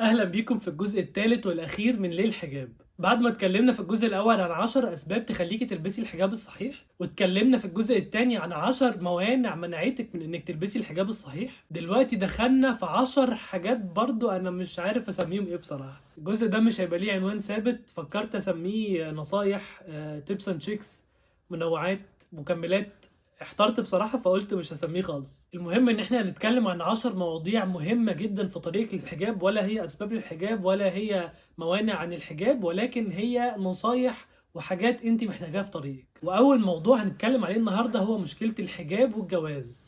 أهلا بيكم في الجزء الثالث والأخير من ليه الحجاب. بعد ما اتكلمنا في الجزء الأول عن 10 أسباب تخليكي تلبسي الحجاب الصحيح، واتكلمنا في الجزء الثاني عن 10 موانع منعتك من إنك تلبسي الحجاب الصحيح، دلوقتي دخلنا في 10 حاجات برضو أنا مش عارف أسميهم إيه بصراحة. الجزء ده مش هيبقى ليه عنوان ثابت، فكرت أسميه نصايح، تيبس اند تريكس، منوعات، مكملات. احترت بصراحة فقلت مش هسميه خالص. المهم ان احنا هنتكلم عن 10 مواضيع مهمة جدا في طريق الحجاب، ولا هي اسباب للحجاب ولا هي موانع عن الحجاب، ولكن هي نصايح وحاجات انت محتاجاها في طريقك. واول موضوع هنتكلم عليه النهاردة هو مشكلة الحجاب والجواز.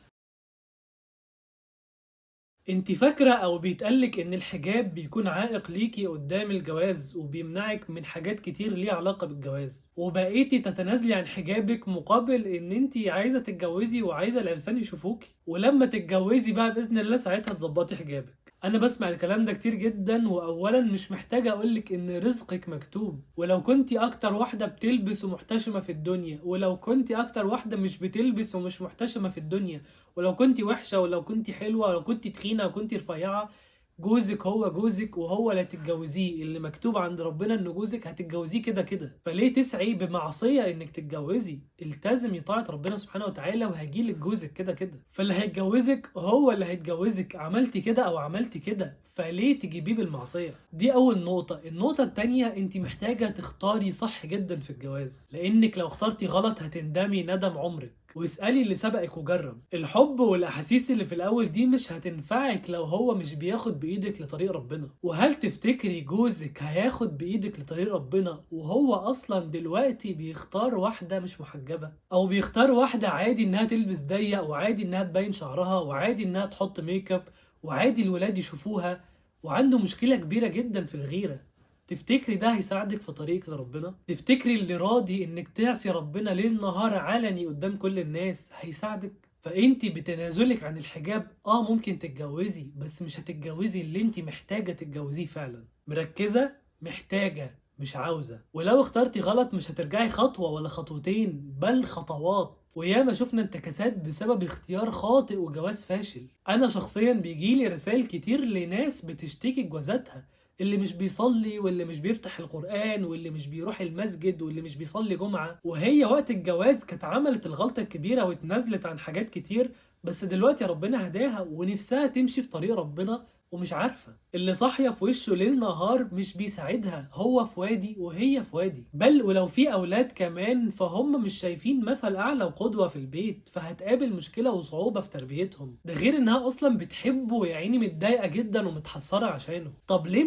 انت فاكرة او بيتقالك ان الحجاب بيكون عائق ليكي قدام الجواز وبيمنعك من حاجات كتير ليها علاقة بالجواز، وبقيتي تتنازلي عن حجابك مقابل ان انت عايزة تتجوزي وعايزة العرسان يشوفوكي، ولما تتجوزي بقى بإذن الله ساعتها تظبطي حجابك. انا بسمع الكلام ده كتير جدا، واولا مش محتاجة اقولك ان رزقك مكتوب، ولو كنتي اكتر واحدة بتلبس ومحتشمة في الدنيا، ولو كنتي اكتر واحدة مش بتلبس ومش محتشمة في الدنيا، ولو كنت وحشه ولو كنت حلوه ولو كنت تخينه ولو كنت رفيعه، جوزك هو جوزك وهو اللي هتتجوزيه. اللي مكتوب عند ربنا انه جوزك هتتجوزيه كده كده، فليه تسعي بمعصيه انك تتجوزي؟ التزمي طاعه ربنا سبحانه وتعالى وهيجيلك جوزك كده كده. فاللي هيتجوزك هو اللي هيتجوزك، عملتي كده او عملتي كده، فليه تجيبيه بالمعصيه؟ دي اول نقطه. النقطه التانيه، انت محتاجه تختاري صح جدا في الجواز، لانك لو اخترتي غلط هتندمي ندم عمرك. واسألي اللي سبقك وجرب. الحب والأحاسيس اللي في الأول دي مش هتنفعك لو هو مش بياخد بإيدك لطريق ربنا. وهل تفتكري جوزك هياخد بإيدك لطريق ربنا وهو أصلا دلوقتي بيختار واحدة مش محجبة؟ أو بيختار واحدة عادي إنها تلبس ضيق، وعادي إنها تبين شعرها، وعادي إنها تحط ميك اب، وعادي الولاد يشوفوها، وعنده مشكلة كبيرة جدا في الغيرة؟ تفتكري ده هيساعدك في طريقك لربنا؟ تفتكري اللي راضي انك تعصي ربنا ليل نهار علني قدام كل الناس هيساعدك؟ فانتي بتنازلك عن الحجاب ممكن تتجوزي، بس مش هتتجوزي اللي انتي محتاجة تتجوزيه فعلا. مركزة؟ محتاجة مش عاوزة. ولو اخترتي غلط مش هترجعي خطوة ولا خطوتين، بل خطوات. وياما شفنا انتكاسات بسبب اختيار خاطئ وجواز فاشل. انا شخصيا بيجيلي رسائل كتير لناس بتشتكي جوازاتها، اللي مش بيصلي واللي مش بيفتح القرآن واللي مش بيروح المسجد واللي مش بيصلي جمعة، وهي وقت الجواز كانت عملت الغلطة الكبيرة واتنازلت عن حاجات كتير، بس دلوقتي ربنا هداها ونفسها تمشي في طريق ربنا ومش عارفة. اللي صاحية في وشه ليل نهار مش بيساعدها، هو في وادي وهي في وادي. بل ولو في أولاد كمان فهم مش شايفين مثل أعلى وقدوة في البيت، فهتقابل مشكلة وصعوبة في تربيتهم. ده غير إنها أصلا بتحبه، يا عيني متضايقة جدا ومتحسرة عشانه. طب ليه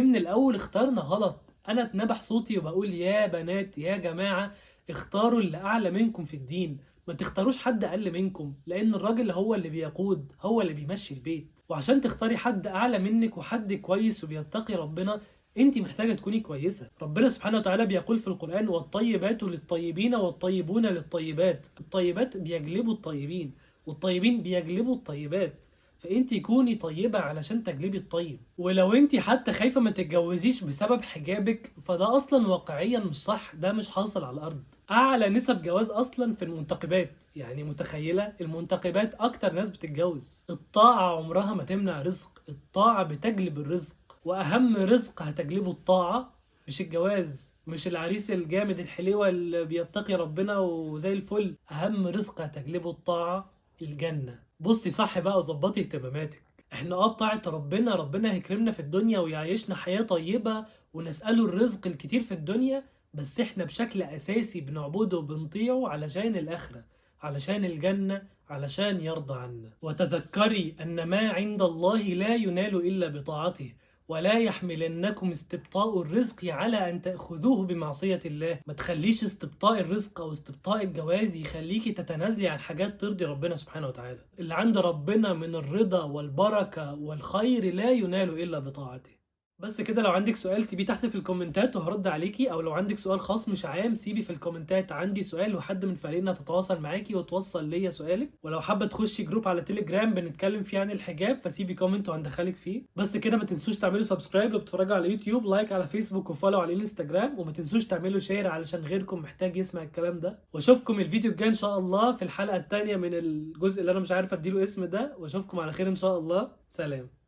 من الأول اخترنا غلط؟ أنا اتنبح صوتي وبقول يا بنات يا جماعة، اختاروا اللي أعلى منكم في الدين، ما تختاروش حد اقل منكم، لان الراجل هو اللي بيقود، هو اللي بيمشي البيت. وعشان تختاري حد اعلى منك وحد كويس وبيتقي ربنا، انت محتاجة تكوني كويسة. ربنا سبحانه وتعالى بيقول في القرآن: والطيبات للطيبين والطيبون للطيبات. الطيبات بيجلبوا الطيبين، والطيبين بيجلبوا الطيبات، فانت كوني طيبة علشان تجلبي الطيب. ولو انت حتى خايفة ما تتجوزيش بسبب حجابك، فده اصلا واقعيا مش صح، ده مش حاصل على الارض. اعلى نسب جواز اصلا في المنتقبات، يعني متخيلة المنتقبات اكتر ناس بتتجوز. الطاعة عمرها ما تمنع رزق، الطاعة بتجلب الرزق، واهم رزق هتجلبه الطاعة مش الجواز، مش العريس الجامد الحليوة اللي بيتقي ربنا وزي الفل. اهم رزق هتجلبه الطاعة، الجنة. بصي صح بقى وظبطي اهتماماتك. احنا بتاعت ربنا هيكرمنا في الدنيا ويعيشنا حياة طيبة ونسأله الرزق الكتير في الدنيا، بس احنا بشكل اساسي بنعبده وبنطيعه علشان الاخرة، علشان الجنة، علشان يرضى عنا. وتذكري ان ما عند الله لا ينال الا بطاعته، ولا يحملنكم استبطاء الرزق على ان تأخذوه بمعصية الله. ما تخليش استبطاء الرزق او استبطاء الجواز يخليكي تتنازلي عن حاجات ترضي ربنا سبحانه وتعالى. اللي عند ربنا من الرضا والبركة والخير لا ينال الا بطاعته. بس كده. لو عندك سؤال سيبيه تحت في الكومنتات وهرد عليكي، او لو عندك سؤال خاص مش عام سيبي في الكومنتات عندي سؤال وحد من فريقنا تتواصل معاكي وتوصل ليا سؤالك. ولو حابه تخشي جروب على تليجرام بنتكلم فيه عن الحجاب فسيبي كومنت وهندخلك فيه. بس كده، ما تنسوش تعملوا سبسكرايب لو بتتفرجوا على يوتيوب، لايك على فيسبوك وفولو على الانستجرام، وما تنسوش تعملوا شير علشان غيركم محتاج يسمع الكلام ده. واشوفكم الفيديو الجاي ان شاء الله في الحلقه الثانيه من الجزء اللي انا مش عارف اديله اسم ده، واشوفكم على خير ان شاء الله. سلام.